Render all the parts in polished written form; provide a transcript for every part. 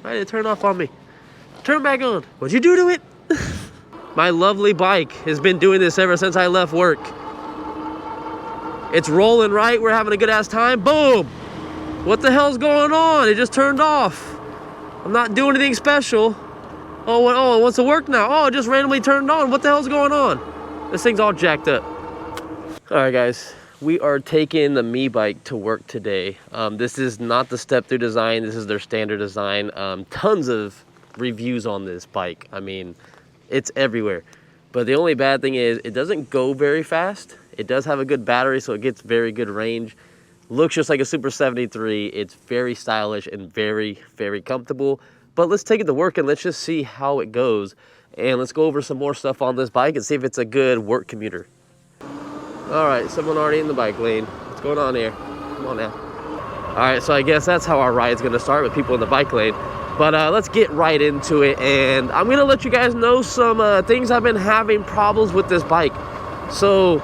Why did it turn off on me? Turn back on. What'd you do to it? My lovely bike has been doing this ever since I left work. It's rolling right. We're having a good ass time. Boom. What the hell's going on? It just turned off. I'm not doing anything special. Oh, it wants to work now. Oh, it just randomly turned on. What the hell's going on? This thing's all jacked up. All right, guys. We are taking the MEEBIKE to work today. This is not the step-through design. This is their standard design. Tons of reviews on this bike. I mean, it's everywhere. But the only bad thing is it doesn't go very fast. It does have a good battery, so it gets very good range. Looks just like a Super 73. It's very stylish and very, very comfortable. But let's take it to work and let's just see how it goes. And let's go over some more stuff on this bike and see if it's a good work commuter. All right, someone already in the bike lane. What's going on here? Come on now. All right, so I guess that's how our ride's gonna start, with people in the bike lane. But let's get right into it, and I'm gonna let you guys know some things I've been having problems with this bike. So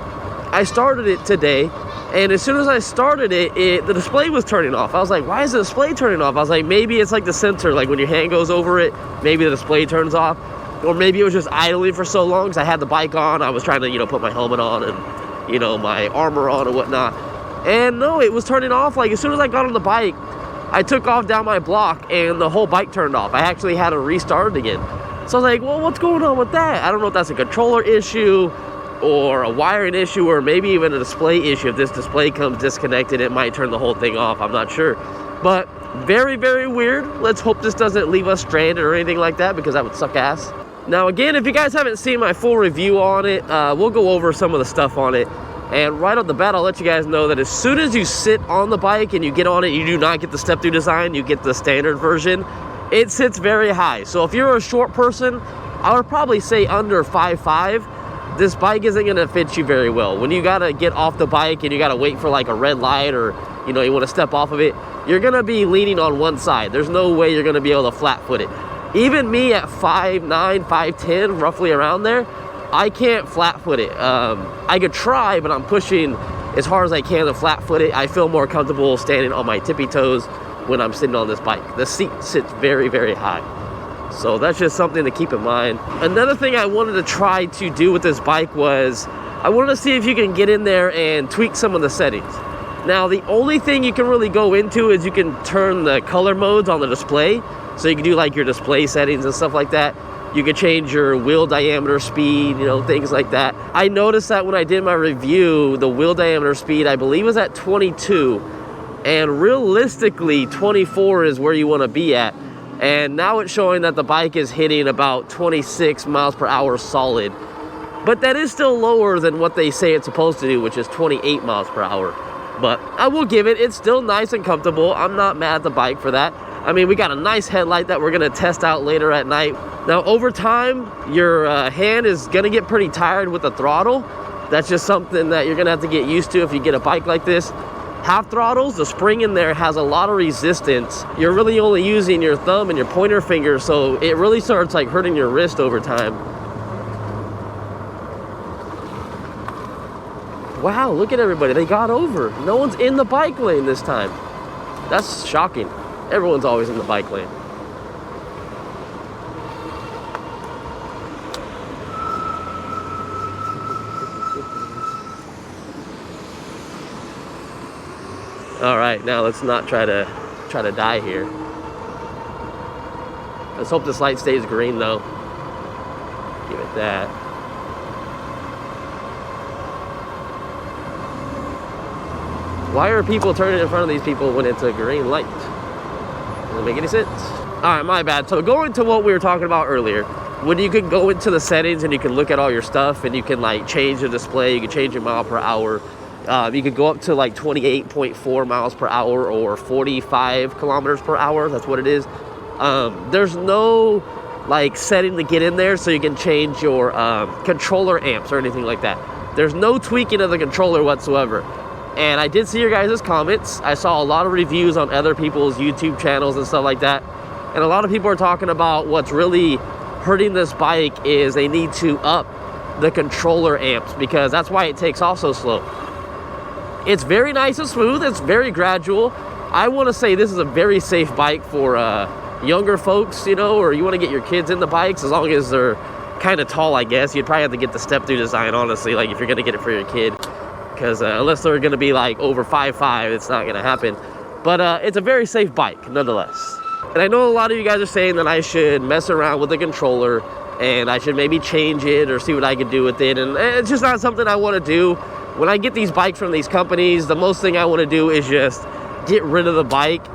I started it today, and as soon as I started it, the display was turning off. I was like, why is the display turning off? I was like, maybe it's like the sensor, like when your hand goes over it, maybe the display turns off. Or maybe it was just idling for so long because I had the bike on. I was trying to, put my helmet on and, my armor on and whatnot. And no, it was turning off. Like as soon as I got on the bike, I took off down my block and the whole bike turned off. I actually had to restart it again. So I was like, well, what's going on with that? I don't know if that's a controller issue or a wiring issue or maybe even a display issue. If this display comes disconnected, it might turn the whole thing off. I'm not sure. But very, very weird. Let's hope this doesn't leave us stranded or anything like that, because that would suck ass. Now, again, if you guys haven't seen my full review on it, we'll go over some of the stuff on it. And right off the bat, I'll let you guys know that as soon as you sit on the bike and you get on it, you do not get the step-through design, you get the standard version. It sits very high. So if you're a short person, I would probably say under 5'5", this bike isn't gonna fit you very well. When you gotta get off the bike and you gotta wait for like a red light, or you wanna step off of it, you're gonna be leaning on one side. There's no way you're gonna be able to flat foot it. Even me at 5'9", 5'10", roughly around there, I can't flat foot it. I could try, but I'm pushing as hard as I can to flat foot it. I feel more comfortable standing on my tippy toes when I'm sitting on this bike. The seat sits very, very high. So that's just something to keep in mind. Another thing I wanted to try to do with this bike was, I wanted to see if you can get in there and tweak some of the settings. Now, the only thing you can really go into is you can turn the color modes on the display. So you can do like your display settings and stuff like that. You can change your wheel diameter speed, things like that. I noticed that when I did my review, the wheel diameter speed, I believe, was at 22. And realistically, 24 is where you want to be at. And now it's showing that the bike is hitting about 26 miles per hour solid. But that is still lower than what they say it's supposed to do, which is 28 miles per hour. But I will give it, it's still nice and comfortable. I'm not mad at the bike for that. I mean, we got a nice headlight that we're gonna test out later at night. Now, over time, your hand is gonna get pretty tired with the throttle. That's just something that you're gonna have to get used to if you get a bike like this. Half throttles, the spring in there has a lot of resistance. You're really only using your thumb and your pointer finger, so it really starts like hurting your wrist over time. Wow, look at everybody, they got over. No one's in the bike lane this time. That's shocking. Everyone's always in the bike lane. All right, now let's not try to die here. Let's hope this light stays green though. Give it that. Why are people turning in front of these people when it's a green light? Doesn't make any sense. All right, my bad. So going to what we were talking about earlier, when you can go into the settings and you can look at all your stuff and you can like change the display, you can change your mile per hour. You could go up to like 28.4 miles per hour or 45 kilometers per hour. That's what it is. There's no like setting to get in there so you can change your controller amps or anything like that. There's no tweaking of the controller whatsoever. And I did see your guys' comments. I saw a lot of reviews on other people's YouTube channels and stuff like that. And a lot of people are talking about what's really hurting this bike is they need to up the controller amps, because that's why it takes off so slow. It's very nice and smooth. It's very gradual. I want to say this is a very safe bike for younger folks, you know, or you want to get your kids into bikes, as long as they're kind of tall, I guess. You'd probably have to get the step-through design, honestly, like if you're going to get it for your kid. Because unless they're going to be like over 5'5", it's not going to happen. But it's a very safe bike, nonetheless. And I know a lot of you guys are saying that I should mess around with the controller and I should maybe change it or see what I could do with it. And it's just not something I want to do. When I get these bikes from these companies, the most thing I want to do is just get rid of the bike,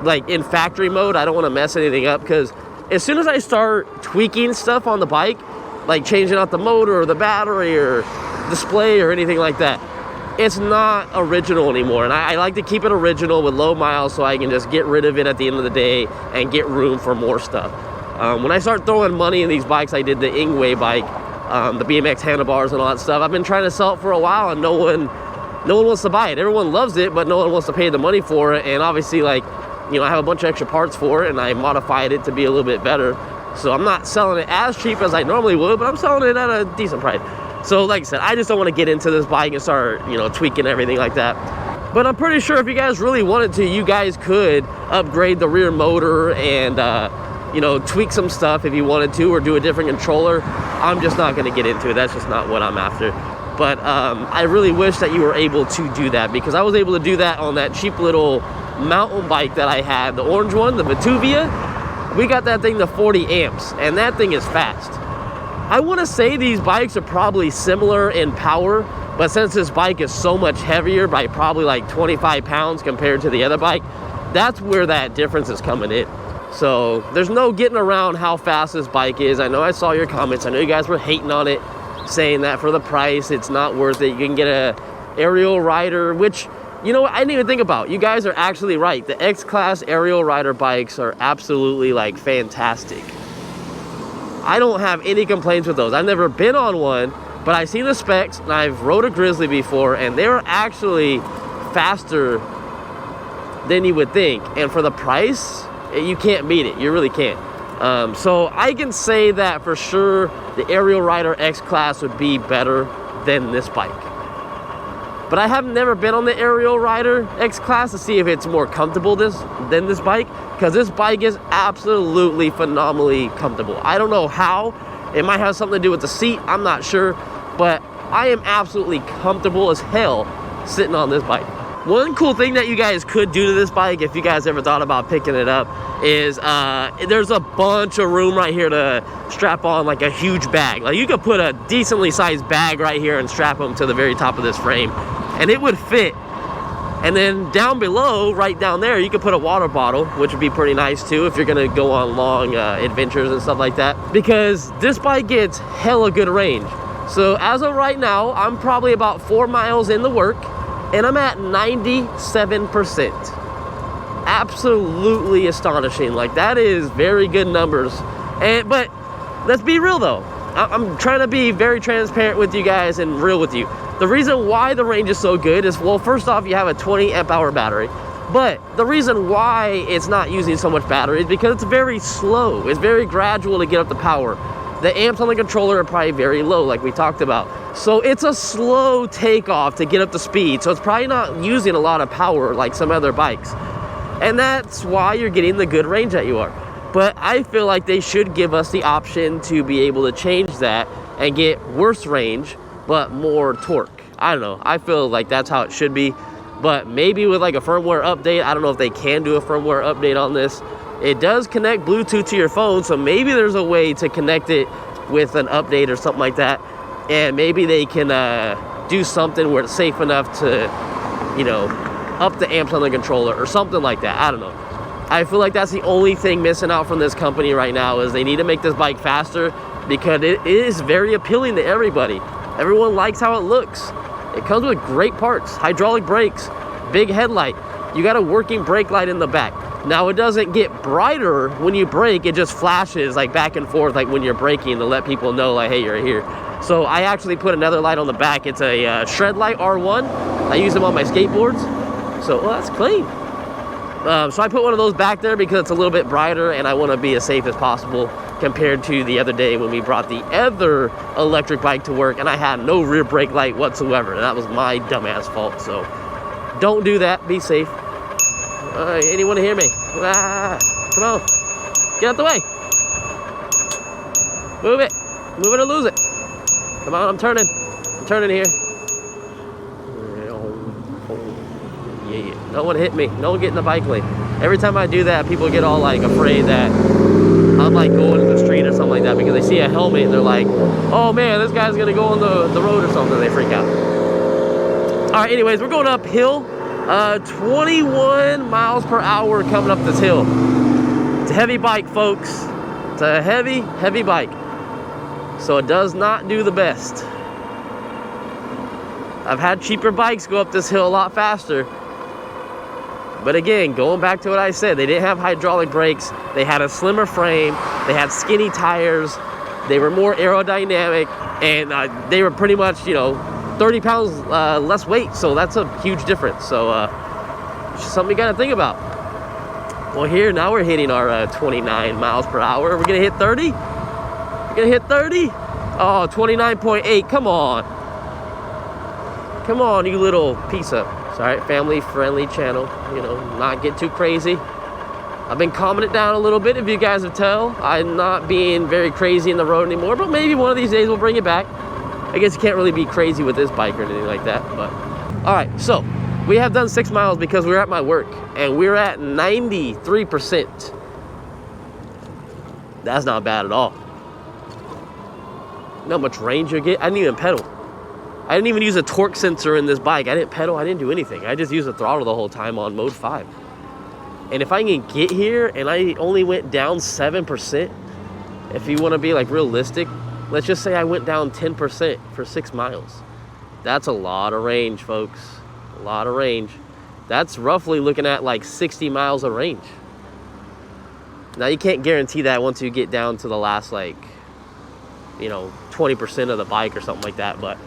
like in factory mode. I don't want to mess anything up, because as soon as I start tweaking stuff on the bike, like changing out the motor or the battery or display or anything like that, it's not original anymore. And I like to keep it original with low miles so I can just get rid of it at the end of the day and get room for more stuff. When I start throwing money in these bikes, I did the Ingwe bike, the BMX handlebars and all that stuff. I've been trying to sell it for a while, and no one wants to buy it. Everyone loves it, but no one wants to pay the money for it. And obviously, like, you know, I have a bunch of extra parts for it, and I modified it to be a little bit better. So I'm not selling it as cheap as I normally would, but I'm selling it at a decent price. So like I said, I just don't want to get into this bike and start, you know, tweaking everything like that. But I'm pretty sure if you guys really wanted to, you guys could upgrade the rear motor and, you know, tweak some stuff if you wanted to, or do a different controller. I'm just not going to get into it. That's just not what I'm after. But I really wish that you were able to do that, because I was able to do that on that cheap little mountain bike that I had, the orange one, the Vituvia. We got that thing to 40 amps, and that thing is fast. I want to say these bikes are probably similar in power, but since this bike is so much heavier by probably like 25 pounds compared to the other bike, that's where that difference is coming in. So there's no getting around how fast this bike is. I know I saw your comments. I know you guys were hating on it, saying that for the price, it's not worth it. You can get a aerial rider, which, you know what, I didn't even think about. You guys are actually right. The X-Class aerial rider bikes are absolutely like fantastic. I don't have any complaints with those. I've never been on one, but I've seen the specs, and I've rode a Grizzly before, and they're actually faster than you would think. And for the price, you can't beat it. You really can't. So I can say that for sure the aerial rider X-Class would be better than this bike. But I have never been on the aerial rider X-Class to see if it's more comfortable than this bike, because this bike is absolutely phenomenally comfortable. I don't know how. It might have something to do with the seat. I'm not sure. But I am absolutely comfortable as hell sitting on this bike. One cool thing that you guys could do to this bike, if you guys ever thought about picking it up, is there's a bunch of room right here to strap on like a huge bag. Like, you could put a decently sized bag right here and strap them to the very top of this frame, and it would fit. And then down below, right down there, you could put a water bottle, which would be pretty nice too if you're gonna go on long adventures and stuff like that, because this bike gets hella good range. So as of right now, I'm probably about 4 miles in the work, and I'm at 97%. Absolutely astonishing. Like, that is very good numbers. But let's be real though. I'm trying to be very transparent with you guys and real with you. The reason why the range is so good is, well, first off, you have a 20 amp hour battery. But the reason why it's not using so much battery is because it's very slow. It's very gradual to get up the power. The amps on the controller are probably very low, like we talked about. So it's a slow takeoff to get up to speed. So it's probably not using a lot of power like some other bikes. And that's why you're getting the good range that you are. But I feel like they should give us the option to be able to change that and get worse range, but more torque. I don't know. I feel like that's how it should be. But maybe with like a firmware update, I don't know if they can do a firmware update on this. It does connect Bluetooth to your phone, so maybe there's a way to connect it with an update or something like that. And maybe they can do something where it's safe enough to, you know, up the amps on the controller or something like that. I don't know. I feel like that's the only thing missing out from this company right now, is they need to make this bike faster, because it is very appealing to everybody. Everyone likes how it looks. It comes with great parts, hydraulic brakes, big headlight. You got a working brake light in the back. Now, it doesn't get brighter when you brake, it just flashes like back and forth like when you're braking to let people know like, hey, you're here. So I actually put another light on the back. It's a Shred Light R1. I use them on my skateboards. So, well, that's clean. So I put one of those back there because it's a little bit brighter, and I want to be as safe as possible compared to the other day when we brought the other electric bike to work and I had no rear brake light whatsoever. And that was my dumbass fault. So don't do that. Be safe. Anyone hear me? Ah, come on. Get out the way. Move it. Move it or lose it. Come on, I'm turning. I'm turning here. Yeah. No one hit me. No one get in the bike lane. Every time I do that, people get all like afraid that I'm like going in the street or something like that because they see a helmet and they're like, oh man, this guy's gonna go on the road or something. They freak out. All right, anyways, we're going uphill. 21 miles per hour coming up this hill. It's a heavy bike, folks. It's a heavy, heavy bike. So it does not do the best. I've had cheaper bikes go up this hill a lot faster. But again, going back to what I said, they didn't have hydraulic brakes. They had a slimmer frame. They had skinny tires. They were more aerodynamic. And they were pretty much, you know, 30 pounds less weight. So that's a huge difference. So it's just something you got to think about. Well, here, now we're hitting our 29 miles per hour. We're going to hit 30? We're going to hit 30? Oh, 29.8. Come on. Come on, you little piece of... Sorry, family-friendly channel. You know, not get too crazy. I've been calming it down a little bit, if you guys have tell. I'm not being very crazy in the road anymore, but maybe one of these days we'll bring it back. I guess you can't really be crazy with this bike or anything like that, but... All right, so we have done 6 miles because we're at my work, and we're at 93%. That's not bad at all. You know how much range you get? I didn't even pedal. I didn't even use a torque sensor in this bike. I didn't pedal. I didn't do anything. I just used the throttle the whole time on mode 5. And if I can get here and I only went down 7%, if you want to be like realistic, let's just say I went down 10% for 6 miles. That's a lot of range, folks. A lot of range. That's roughly looking at like 60 miles of range. Now you can't guarantee that once you get down to the last like, you know, 20% of the bike or something like that, but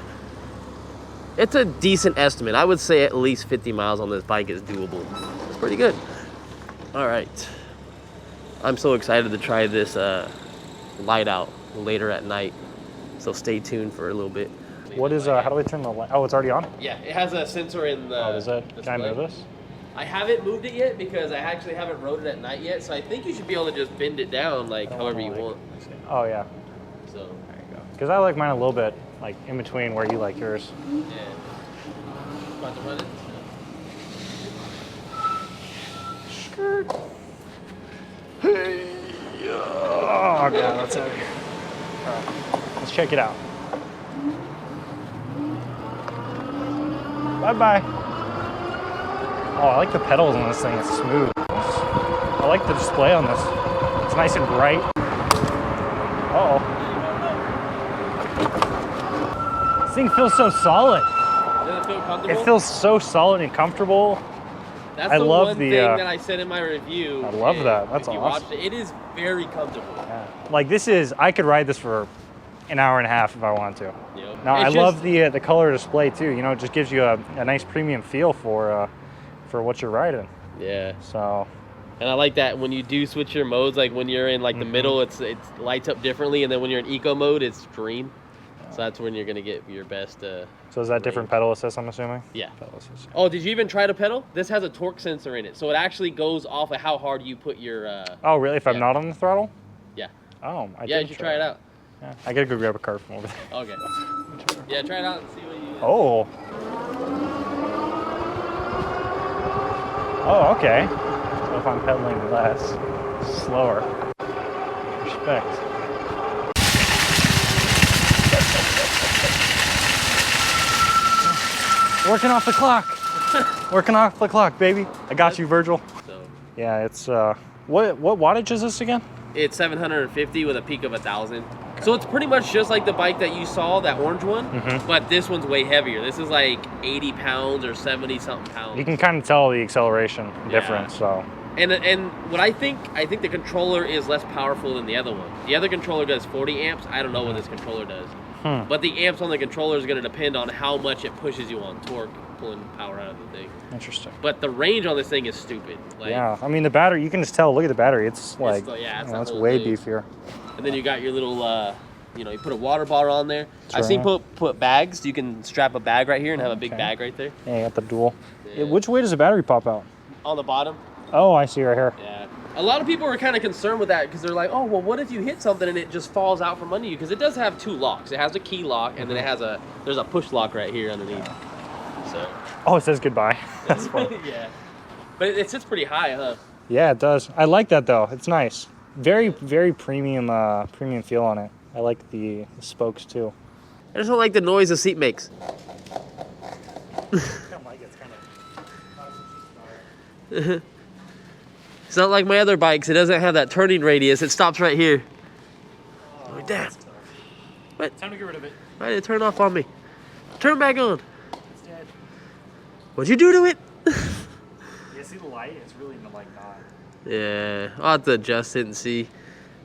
it's a decent estimate. I would say at least 50 miles on this bike is doable. It's pretty good. All right. I'm so excited to try this light out later at night. So stay tuned for a little bit. What is, how do I turn the light? Oh, it's already on? Yeah, it has a sensor in the... Oh, does it? Can I move this? I haven't moved it yet because I actually haven't rode it at night yet. So I think you should be able to just bend it down like however you want. Oh, yeah. So there you go. Because I like mine a little bit, like in between where you like yours. Yeah. About to run it? Skirt. Hey. Oh, God, that's heavy. All right, let's check it out. Bye-bye. Oh, I like the pedals on this thing. It's smooth. I like the display on this. It's nice and bright. Uh-oh. This thing feels so solid. Does it feel comfortable? It feels so solid and comfortable. That's I the love one the, thing that I said in my review. I love that. That's if you awesome. watched it, it is very comfortable. Yeah. Like this is, I could ride this for an hour and a half if I wanted to. Yep. Now I love the color display too. You know, it just gives you a nice premium feel for what you're riding. Yeah. So. And I like that when you do switch your modes, like when you're in like the middle, it lights up differently, and then when you're in eco mode, it's green. So that's when you're gonna get your best. So is that different pedal assist? I'm assuming. Yeah. Pedal assist. Oh, did you even try to pedal? This has a torque sensor in it, so it actually goes off of how hard you put your. Oh, really? If I'm not on the throttle? Yeah. Oh, yeah, you should try it out. Yeah. I gotta go grab a card from over there. Okay. Yeah, try it out and see what you. Oh. Oh, okay. So if I'm pedaling less, slower. Respect. Working off the clock. Working off the clock, baby. I got you, Virgil. So. Yeah, it's what wattage is this again? It's 750 with a peak of 1,000. So it's pretty much just like the bike that you saw, that orange one, but this one's way heavier. This is like 80 pounds or 70 something pounds. You can kind of tell the acceleration difference. So. And what I think the controller is less powerful than the other one. The other controller does 40 amps. I don't know what this controller does. But the amps on the controller is going to depend on how much it pushes you on torque, pulling power out of the thing. Interesting. But the range on this thing is stupid. Like, yeah, I mean the battery, you can just tell, look at the battery. It's like, it's way beefier. And then you got your little, you put a water bottle on there. I've seen put bags. You can strap a bag right here and have a big bag right there. Yeah, you got the dual. Yeah. Which way does the battery pop out? On the bottom. Oh, I see right here. Yeah. A lot of people are kind of concerned with that because they're like, oh, well, what if you hit something and it just falls out from under you? Because it does have 2 locks. It has a key lock, and then it has there's a push lock right here underneath. So. Oh, it says goodbye. That's funny. Yeah. But it sits pretty high, huh? Yeah, it does. I like that though. It's nice. Very, very premium feel on it. I like the spokes too. I just don't like the noise the seat makes. I don't like it. It's kind of... It's not like my other bikes. It doesn't have that turning radius. It stops right here. Oh, damn. What? Time to get rid of it. Why did it turn off on me? Turn back on. It's dead. What'd you do to it? Yeah, see the light? It's really like not. Yeah, I'll have to adjust it and see.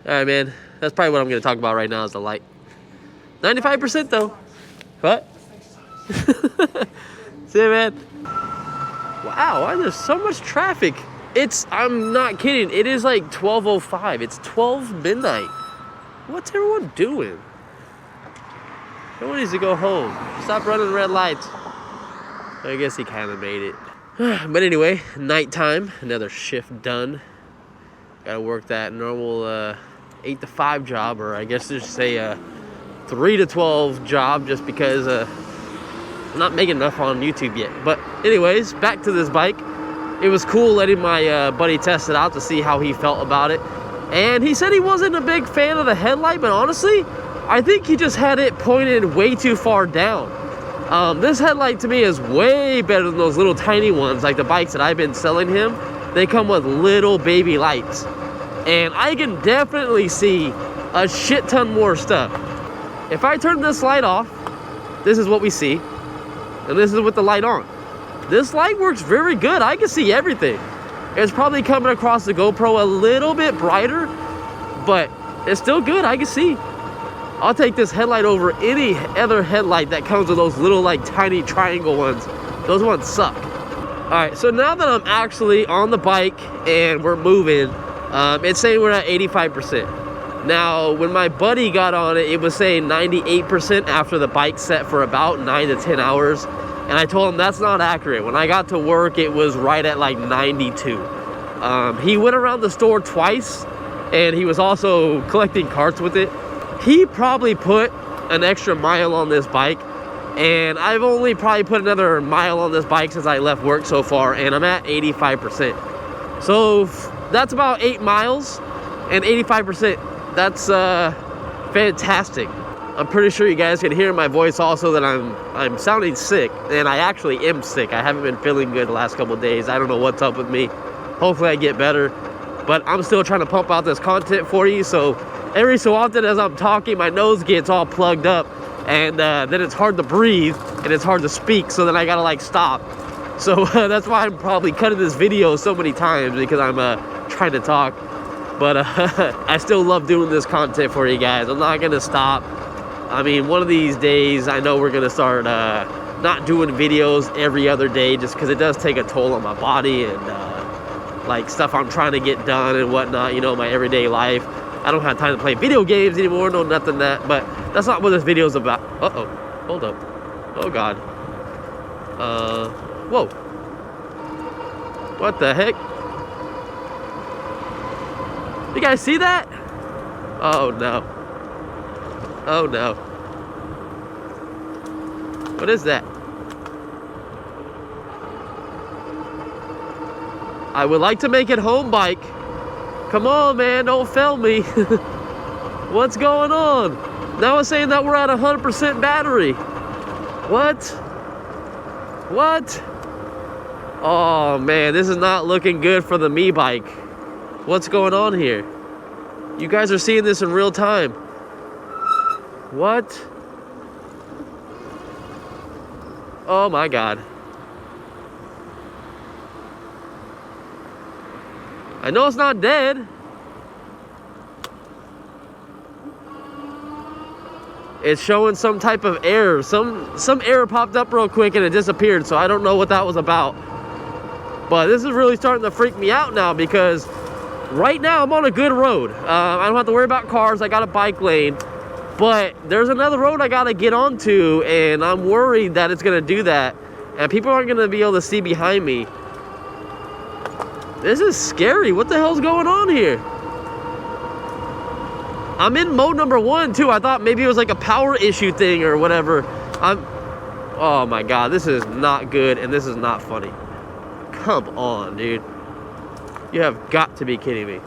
All right, man. That's probably what I'm going to talk about right now is the light. 95% though. What? See you, man. Wow, why there's so much traffic? I'm not kidding. It is like 12:05. It's 12 midnight. What's everyone doing? Everyone needs to go home. Stop running red lights. I guess he kind of made it. But anyway, nighttime. Another shift done. Gotta work that normal 8 to 5 job, or I guess just say 3 to 12 job, just because I'm not making enough on YouTube yet. But anyways, back to this bike. It was cool letting my buddy test it out to see how he felt about it. And he said he wasn't a big fan of the headlight, but honestly, I think he just had it pointed way too far down. This headlight to me is way better than those little tiny ones, like the bikes that I've been selling him. They come with little baby lights. And I can definitely see a shit ton more stuff. If I turn this light off, this is what we see. And this is with the light on. This light works very good. I can see everything. It's probably coming across the GoPro a little bit brighter, but it's still good. I can see. I'll take this headlight over any other headlight that comes with those little like tiny triangle ones. Those ones suck. All right, so now that I'm actually on the bike and we're moving, it's saying we're at 85%. Now, when my buddy got on it, it was saying 98% after the bike set for about 9 to 10 hours. And I told him that's not accurate. When I got to work, it was right at like 92. He went around the store twice, and he was also collecting carts with it. He probably put an extra mile on this bike, and I've only probably put another mile on this bike since I left work so far, and I'm at 85%. So that's about 8 miles and 85%. That's fantastic. I'm pretty sure you guys can hear my voice also that I'm sounding sick, and I actually am sick. I haven't been feeling good the last couple of days. I don't know what's up with me. Hopefully I get better, but I'm still trying to pump out this content for you. So every so often as I'm talking, my nose gets all plugged up, and then it's hard to breathe and it's hard to speak. So then I gotta like stop. So that's why I'm probably cutting this video so many times, because I'm trying to talk. But I still love doing this content for you guys. I'm not gonna stop. I mean, one of these days, I know we're gonna start not doing videos every other day, just because it does take a toll on my body and like stuff I'm trying to get done and whatnot, you know, my everyday life. I don't have time to play video games anymore, no nothing that, but that's not what this video is about. Uh-oh, hold up. Oh God. Whoa. What the heck? You guys see that? Oh no. Oh no. What is that? I would like to make it home, bike. Come on, man, don't fail me. What's going on? Now it's saying that we're at 100% battery. What? What? Oh man, this is not looking good for the MEEBIKE. What's going on here? You guys are seeing this in real time. What? Oh my God. I know it's not dead. It's showing some type of error. Some error popped up real quick and it disappeared, so I don't know what that was about. But this is really starting to freak me out now, because right now I'm on a good road. I don't have to worry about cars. I got a bike lane. But there's another road I gotta get onto, and I'm worried that it's gonna do that, and people aren't gonna be able to see behind me. This is scary. What the hell's going on here? I'm in mode number 1 too. I thought maybe it was like a power issue thing or whatever. Oh my God, this is not good and this is not funny. Come on, dude. You have got to be kidding me.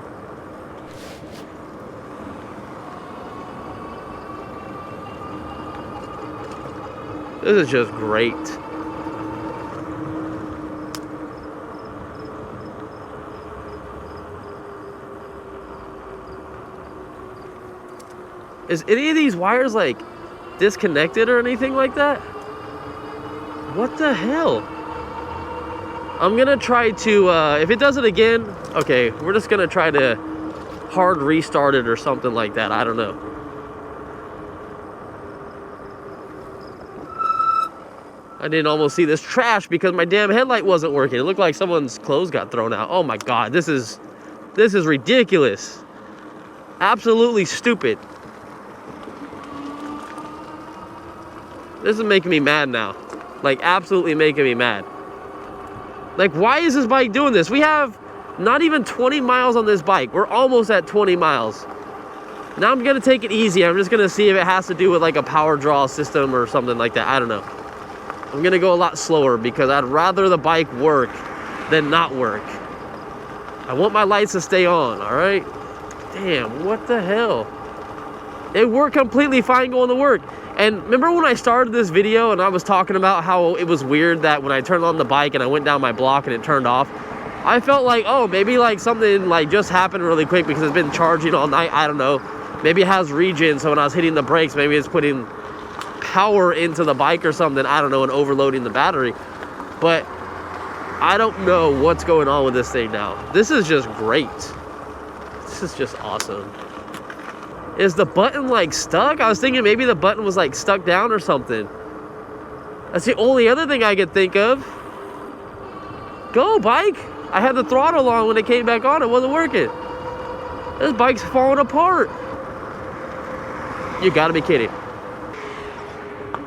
This is just great. Is any of these wires like disconnected or anything like that? What the hell? I'm gonna try to, if it does it again, okay, we're just gonna try to hard restart it or something like that. I don't know. I didn't almost see this trash because my damn headlight wasn't working. It looked like someone's clothes got thrown out. Oh my God, this is ridiculous. Absolutely stupid. This is making me mad now. Like, absolutely making me mad. Like, why is this bike doing this? We have not even 20 miles on this bike. We're almost at 20 miles. Now I'm gonna take it easy. I'm just gonna see if it has to do with like a power draw system or something like that. I don't know. I'm gonna go a lot slower because I'd rather the bike work than not work. I want my lights to stay on, all right? Damn, what the hell? It worked completely fine going to work. And remember when I started this video and I was talking about how it was weird that when I turned on the bike and I went down my block and it turned off? I felt like, oh, maybe like something like just happened really quick because it's been charging all night. I don't know. Maybe it has regen, so when I was hitting the brakes, maybe it's putting power into the bike or something. I don't know, and overloading the battery. But I don't know what's going on with this thing now. This is just great. This is just awesome. Is the button like stuck? I was thinking maybe the button was like stuck down or something. That's the only other thing I could think of. Go, bike. I had the throttle on when it came back on. It wasn't working. This bike's falling apart. You gotta be kidding.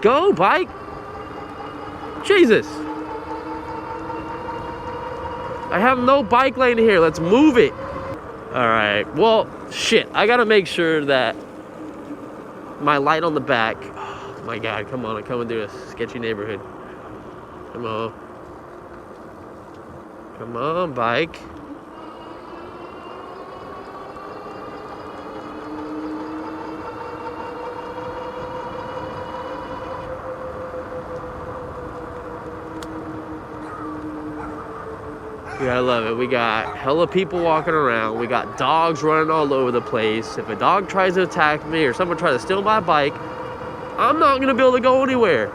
Go, bike. Jesus. I have no bike lane here. Let's move it. All right, well, shit, I gotta make sure that my light on the back, oh my God, come on, I'm coming through a sketchy neighborhood. Come on. Come on, bike. You gotta love it. We got hella people walking around. We got dogs running all over the place. If a dog tries to attack me or someone tries to steal my bike, I'm not gonna be able to go anywhere.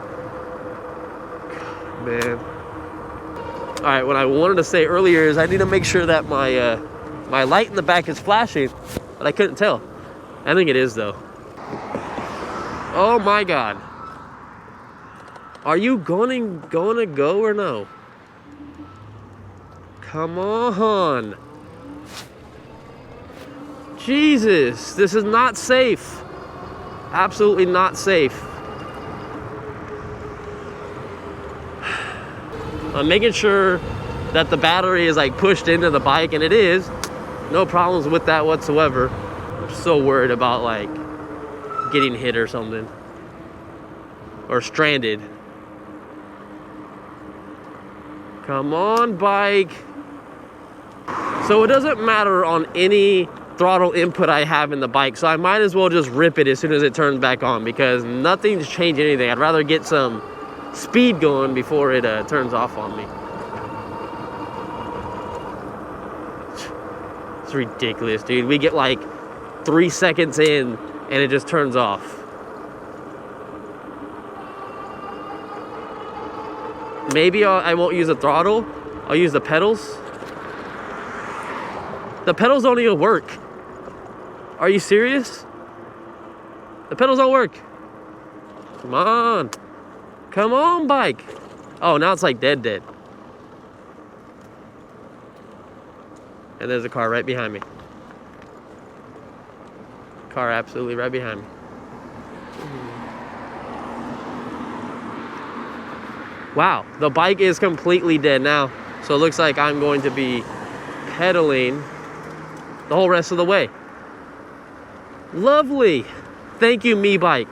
Man. All right, what I wanted to say earlier is I need to make sure that my my light in the back is flashing, but I couldn't tell. I think it is though. Oh my God. Are you gonna go or no? Come on. Jesus, this is not safe. Absolutely not safe. I'm making sure that the battery is like pushed into the bike, and it is. No problems with that whatsoever. I'm so worried about like getting hit or something. Or stranded. Come on, bike. So it doesn't matter on any throttle input I have in the bike, so I might as well just rip it as soon as it turns back on because nothing's changed anything. I'd rather get some speed going before it turns off on me. It's ridiculous, dude. We get like 3 seconds in and it just turns off. Maybe I won't use the throttle. I'll use the pedals. The pedals don't even work. Are you serious? The pedals don't work. Come on. Come on, bike. Oh, now it's like dead. And there's a car right behind me. Car absolutely right behind me. Wow, the bike is completely dead now. So it looks like I'm going to be pedaling the whole rest of the way. Lovely. Thank you, MEEBIKE.